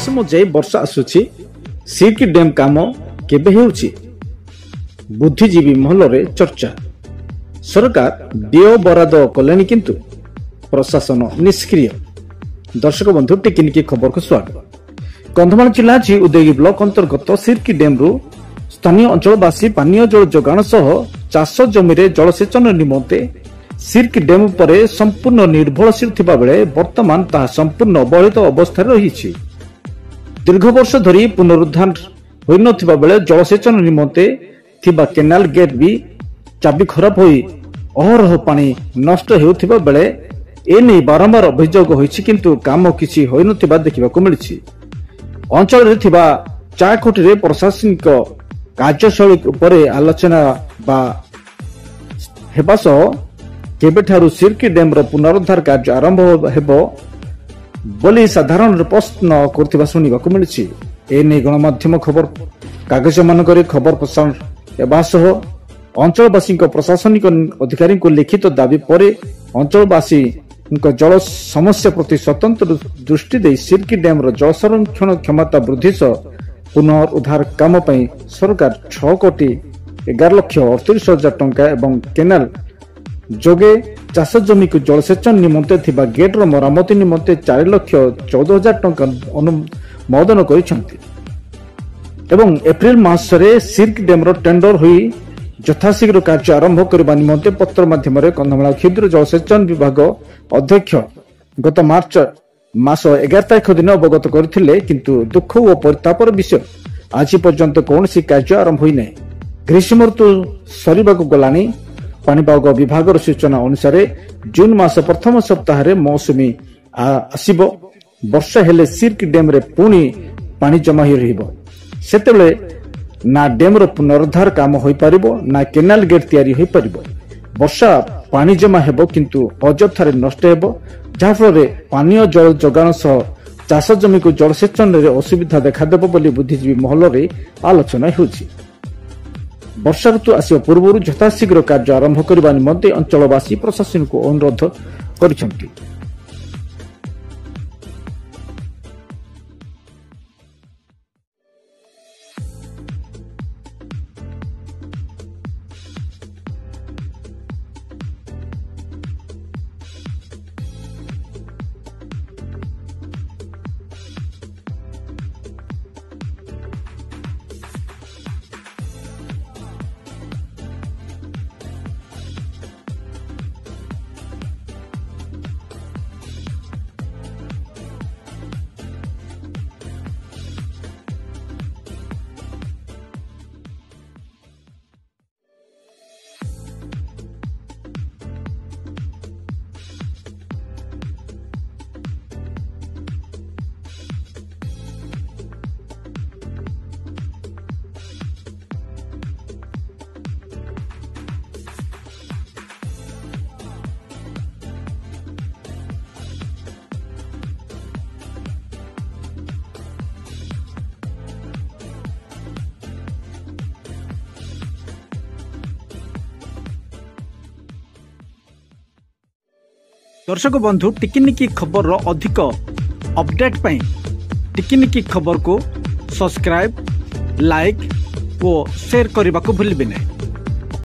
मौसम जाई वर्षा आसुछि सिरकी डैम काम केबे हेउछि बुद्धिजीवी महल चर्चा। सरकार देय बराद कले किंतु प्रशासन निष्क्रिय। दर्शक बंधु टिकिनिकी खबर को स्वागत। कंधमाल जिला जी उदयगिरी ब्लॉक अंतर्गत सिरकी डैम रु स्थानीय अंचलवासी पानीय जल जोगाण सह चाष जमी जलसेचन निमंते सिरकी डैम पर संपूर्ण निर्भरशील थिबा बेले वर्तमान ताहा संपूर्ण अवहेलित अवस्था रही। दीर्घ वर्ष धरी पुनरुद्धार होई नथिबा बेले जलसेचन निमंते थिबा केनाल गेट भी चाबी खराब होई अहरह पानी नष्ट हेउथिबा बेले एने बारंबार अभियोग होईछि किंतु काम किछि होई नथिबा देखिबाकू मिलिछि। अंचल रे थिबा चाकोटी रे प्रशासनिक कार्यशैली उपरे आलोचना बा हेबा सह केबेठारु सिरकी डैम रो पुनरुद्धार कार्य आरंभ हेबो बोली साधारण प्रश्न करथिबा सुनिबाकू मिलिछि। एने गणमाध्यम खबर कागज मानकरे खबर प्रसारण एबा सह अंचलवासी प्रशासनिक अधिकारी को लिखित दाबी पर अंचलवासी जल समस्या प्रति स्वतंत्र दृष्टि दे सिरकी डैम जल संरक्षण क्षमता वृद्धि सह पुनरुद्धार काम सरकार 6,11,38,000 टंका एवं केनाल जोगे चाष जमी को जलसेचन निमंते थिबा गेट रो मरामती निमंते 4,14,000 टंका अनुमोदन करिसेंती एवं एप्रिल मासरे सिरकी डैम रो टेंडर हुई यथाशीघ्र कार्य आरंभ करने निमंते पत्र माध्यम कंधमाल क्षुद्र जलसेचन विभाग अध्यक्ष गत मार्च मास 11 तारिख दिन अवगत करथिले किंतु दुख और परितापर विषय आज पर्यंत कौन कार्य आरंभ होई नै। ग्रीष्म ऋतु सरीबाकू गलानी पाणीपाग विभाग सूचना अनुसार जून मास प्रथम सप्ताह मौसुमी आसीबो। वर्षा हेले सिरकी डैम रे पुणी पानी जमा हो रहिबो। सेतेबेले ना डैम रो पुनरुद्धार काम होई परिबो ना केनाल गेट तैयारी होई परिबो। वर्षा पानी जमा हेबो किंतु अଯଥାରେ नष्ट हेबो जाफल पानीय जल जोगाण सह चाष जमी को जलसेचन रे असुविधा देखा देबो बोली बुद्धिजीवी महल रे आलोचना होछि। वर्षा ऋतु आसिया पूर्व यथाशीघ्र कार्य आरंभ करने निमंते अंचलवासी प्रशासन को अनुरोध करिसेंती। दर्शक बंधु टिकिनिकी खबर रो अधिक अपडेट पाई टिकिनिकी खबर को सब्सक्राइब लाइक और शेयर करने को भूलिबे नहीं।